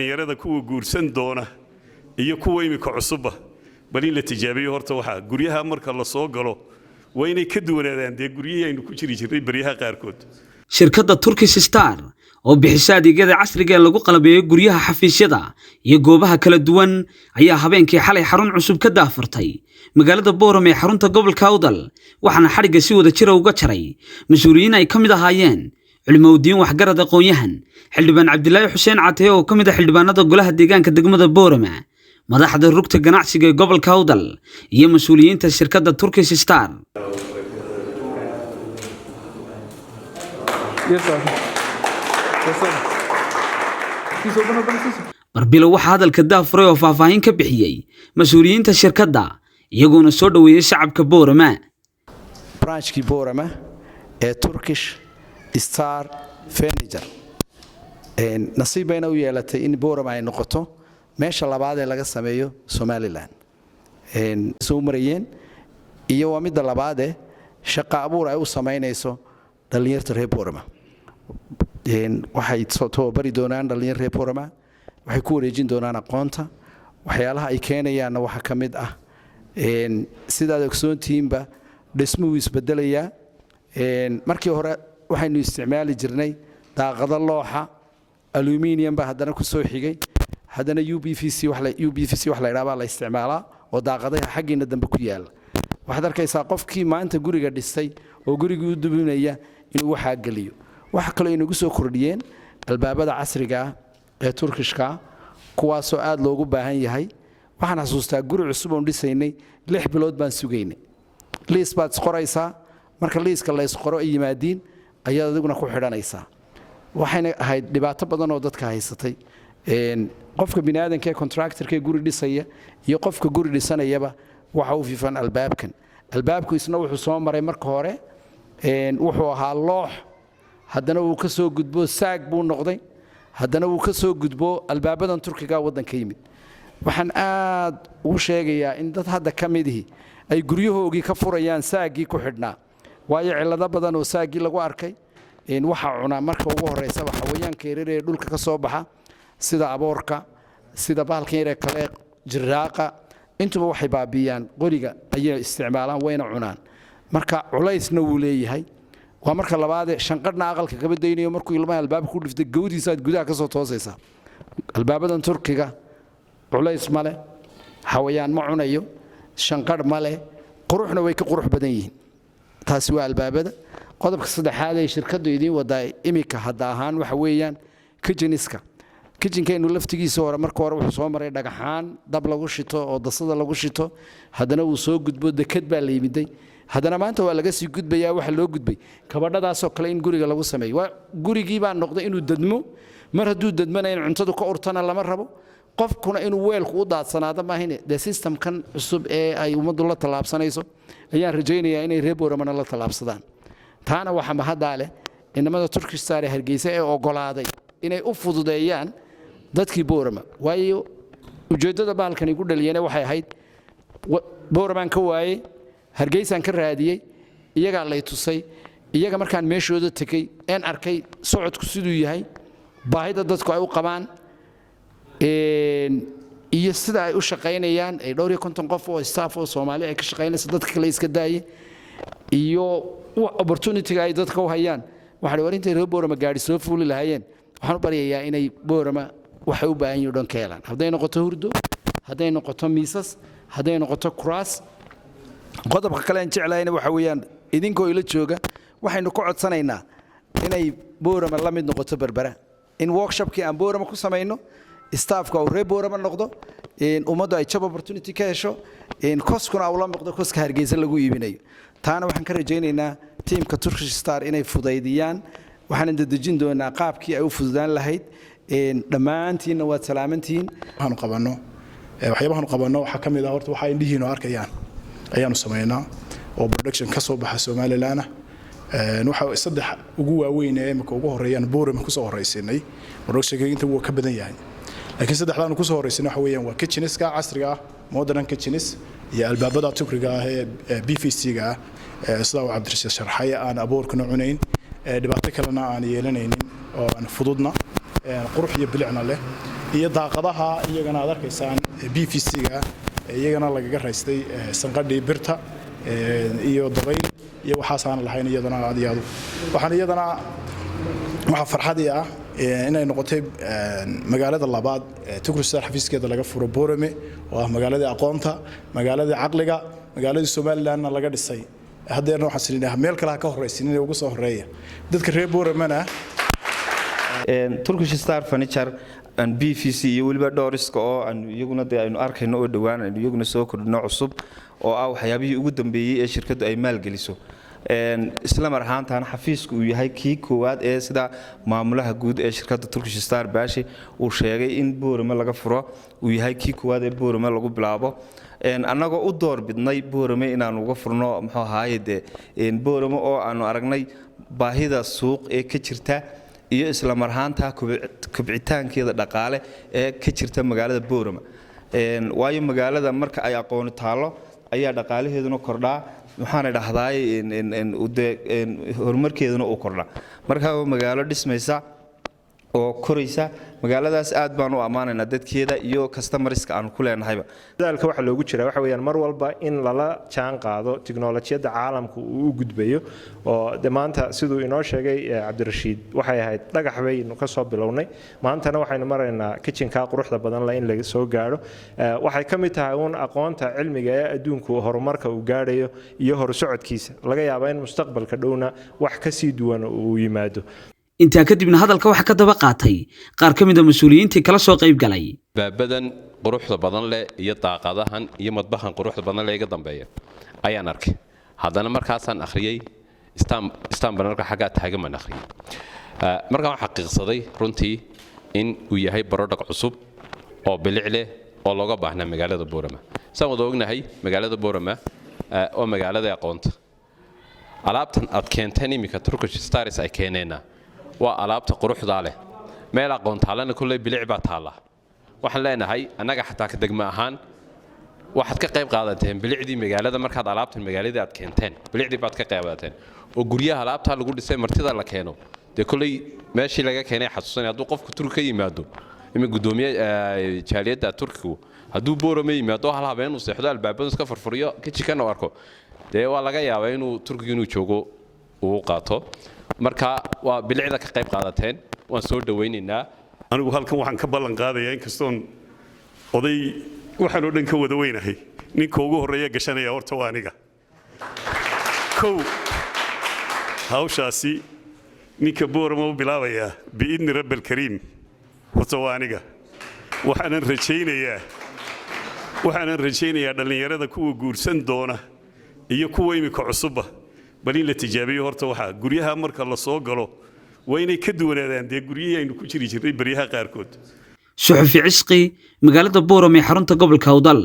yarada kuwa guursan doona iyo kuwa imika cusubba bal in la tijaabiyo horta waxa guryaha marka la soo galo waa inay ka duwanaadaan guryihii aynu ku jiri jirnay bariyaha qaarkood. shirkadda Turkish Star oo bixisa adeegyada casriga ee lagu qalabeeyo guryaha xafiisyada iyo goobaha kala duwan ayaa habeenkii xalay xarun cusub ka daafurtay magaalada Boorame ee xarunta gobolka Awdal waxaana xariga si wada jir uga jaray mas'uuliyiin ay kamid ahaayeen cilmowdiin waxgarad aqoon-yahan xildhibaan Cabdilaahi Xuseen Catee oo kamid ah xildhibaanada golaha deegaanka degmada Boorame madaxda rugta ganacsiga ee gobolka Awdal iyo mas'uuliyiinta shirkadda Turkish Star. Barbilo waxa hadalka daafuray oo faahfaahin ka bixiyay mas'uuliyiinta shirkadda iyagoona soo dhaweeyay shacabka Boorame. branchkii Boorame ee Turkish Star Furniture nasiibeyna u yeelatay in Boorame ay noqoto meesha labaad ee laga sameeyo Somaliland soo marayeen iyo waa mid labaad ee shaqo abuur ay u sameynayso dhalinyarta reer Boorame waxay soo bari doonaan dhalinyarta reer Boorame waxay ku wareejin doonaan aqoonta waxyaalaha ay keenayaan waxa kamid ah sidaad ogsoontiinba dhismuhu isbedelaya markii hore waxaynu isticmaali jirnay daaqado looxa aluminium ba haddana ku soo xigay haddana UPVC wax la yiraahdo la isticmaalaa oo daaqadaha xaqiina dambe ku yaal waxaad arkaysaa qofkii maanta guriga dhisay oo guriga u dubinaya inuu waxa galiyo waxa kale inuu soo kordhiyeen albaabada casriga ah ee Turkishka kuwaas oo aad loogu baahan yahay waxaan xasuustaa guri cusub oo dhisaynay 6 bilood baan sugaynay liis baad qoraysaa marka liiska la isqoro ay yimaadiin ayaa adiguna ku xidhanaysaa waxayna ahayd dhibaato badan oo dadka haysatay qofka bini'aadanka contractorka guri dhisaya iyo qofka guri dhisanayaba waxa uu fiifan albaabku isna wuxuu soo maray marka hore wuxuu ahaa loox haddana uu ka soo gudbo saag buu noqday haddana uu ka soo gudbo albaabadan Turkiga wadanka yimid waxaan aad u sheegayaa in dad hadda kamidii ay guryahoogii ka furayaan saagii ku xidhnaa waayo cilado badan oo saagii lagu arkay waxa cuna marka ugu horeysa waxa weeyaanka yaryar ee dhulka ka soo baxa sida aboorka sida bahalkan yar ee kale jiraaqa intuba waxay baabiyaan qoriga ayay isticmaalaan wayna cunaan marka culaysna uu leeyahay waa marka labaad shanqadna aqalka ka badaynayo markuu ilmaha albaabka ku dhiftay gowdiisa gudaha ka soo toosaysa albaabadan Turkiga culays male xawayaan ma cunayo shanqad male quruxna way ka qurux badan yihiin taasi waa albaabada qodobka saddexaad ee shirkadu idin wadaa imika hadda ahaan waxa weeyaan kitchenkeenu laftigiisa hore marka hore wuxuu soo maray dhagaxaan dab lagu shito oo dasada lagu shito haddana uu soo gudbo dekad baa la yimiday haddana maanta waa laga sii gudbayaa waxa loo gudbay kabadhadaas oo kale in guriga lagu sameeyo waa gurigii baa noqday inuu dadmo mar hadduu dadmana in cuntadu ka urtana lama rabo qofkuna inuu weelku u daadsanaado maahin the system kan cusub ee ay umadu la talaabsanayso ayaan rajaynayaa inay reer Boorame la talaabsadaan taana waxa mahadda leh inamada Turkish Star ee Hargeysa ee ogolaaday inay u fududeeyaan dadkii Boorame waayo ujeedada baalkan igu dhaliyeen waxay ahayd Boorame ka waayay Hargeysa ka raadiyay iyaga la tusay iyaga markaan meeshooda tagay aan arkay socodku siduu yahay baahida dadku ay u qabaan iyo sida ay u shaqeynayaan ay dhowr iyo 50 qof oo staff oo Soomaali ay ka shaqeynaysa dadka kale iska daayay iyo opportunity ay dadka u hayaan waxa warinta reer Boorame gaari soo fuuli lahaayeen waxaan u bariyayaa inay Boorame waxay u baahan yihiin dhan keelan haday noqoto hurdo haday noqoto miisas haday noqoto kuraas qodobka kale aan jeclahay waxa weeyaan idinkoo ila jooga waxaynu ku codsanaynaa inay Boorame la mid noqoto Berbera in workshopkii aan Boorame ku sameeyno staffka oo reer Boorame noqdo ummadda ay job opportunity ka hesho koskuna uu la noqdo koska Hargeysa lagu iibinayo taana waxaan ka rajaynaynaa teamka Turkish Star inay fudaydiyaan waxaan dadajin doonaa qaabkii ay u fududaan lahayd dhamaantiina waa salaamantiin waxaan qabano waxa kamid ah horta waxa indhihiino arkayaan ayaanu sameeynaa oo production ka soo baxa Somaliland waxa saddex ugu waaweyn ee imika ugu horeeyaan Boorame ku soo horeysinay production inta uu ka badan yahay laakiin saddexdan ku soo horeysinay waxa weeyaan waa kitcheneska casriga ah modern kitchenes iyo albaabada Turkiga ah ee PVC-ga sida uu Cabdirashiid sharxay aan aboorkana cunayn dhibaato kalena aan yeelanaynin oo aan fududna qurux iyo bilicna leh iyo daaqadaha iyagana aad arkaysaan BVC-ga iyagana lagaga raystay sanqadhii birta iyo dabayl iyo waxaasaan lahayn iyadana aad iyo aad waxaan iyadana waxa farxadii ah inay noqotay magaalada labaad Tukurstar xafiiskeeda laga furo Boorame oo ah magaalada aqoonta magaalada caqliga magaalada Somaliland laga dhisay hadeerna waxaan silinahay meel kale ka horeysin inay ugu soo horeeya dadka reer Booramana Turkish Star Furniture and BVC iyo waliba Doriska oo aan iyaguna aynu arkayno oo dhawaan aynu iyaguna soo kordhino cusub oo ah waxyaabihii ugu dambeeyay ee shirkadu ay maalgeliso isla mar ahaantan xafiisku uu yahay kii koowaad ee sida maamulaha guud ee shirkadda Turkish Star Baashi uu sheegay in Boorame laga furo uu yahay kii koowaad ee Boorame lagu bilaabo annagoo u door bidnay Boorame inaan uga furno muxuu ahaayay Boorame oo aanu aragnay baahida suuq ee ka jirta iyo isla mar ahaantan kubcitaankeeda dhaqaale ee ka jirta magaalada Boorame waayo magaalada marka ay aqoon taalo ayaa dhaqaalaheeduna kordhaa waxaan idhaahday horumarkeeduna uu kordha marka magaalo dhismaysa oo koraysa magaaladaas aad baan u amaanaynaa dadkeeda iyo customerska aan ku leenahayba dadaalka waxa loogu jira waxa weeyaan mar walba in lala jaan qaado tiknoolajiyada caalamku uu gudbayo oo maanta sidoo inoo sheegay Cabdirashiid waxay ahayd dhagax weyn ka soo bilownay maantana waxaynu maraynaa kitchenka quruxda badan la in laga soo gaaro waxay ka mid tahay uun aqoonta cilmiga ee adduunku horumarka uu gaarayo iyo horsocodkiisa laga yaabaa in mustaqbalka dhowna wax ka sii duwan uu yimaado inta kadibna hadalka waxa ka daba qaatay qaar ka mid ah mas'uuliyiintii kala soo qayb galay baabadan quruxda badan leh iyo daaqadahan iyo madbahan quruxda badan leh iga dambeeya ayaan arkay haddana markaasaan akhriyay istaambanarka xagga taagan akhriyay markaan waxaan xaqiiqsaday runtii in uu yahay barodhaq cusub oo bilic leh oo looga baahnaa magaalada Boorama saan wada ognahay magaalada Boorama oo magaalada aqoonta alaabtan aad keenteen imika Turkish Stars ay keeneena waa alaabta quruxda leh meel aqoon taalana kulay bilic baa taala waxaan leenahay anaga xataa ka degma ahaan waxaad ka qayb qaadateen bilicdii magaalada markaad alaabtan magaalada aad keenteen bilicdii baad ka qayb qaadateen oo guryaha alaabta lagu dhisay martida la keeno de kulay meeshii laga keenay xasuusanay hadduu qofku Turkiga yimaado ima gudoomiye jaaliyada Turkigu hadduu Boorame yimaado hal habeen uu seexdo albaabada iska furfuriyo kitchen oo arko de waa laga yaabaa inuu Turkiga inuu joogo uu qaato marka waa bilicda ka qayb qaadateen waan soo dhaweynaynaa anigu halkan waxaan ka ballan qaadayaa in kastoon oday waxaan oo dhan ka wada weynahay ninka ugu horeeya gashanaya horta waa aniga kow hawshaasi ninka Boorama u bilaabaya biidni rabbil kariim horta waa aniga waxaan rajaynayaa dhalinyarada kuwa guursan doona iyo kuwa imika cusubba bal in la tijaabiyo horta waxa guryaha marka la soo galo waa inay ka duwanaadaan de guryihii aynu ku jiri jirnay baryaha qaarkood suxufi cisqi magaalada Boorame xarunta gobolka Awdal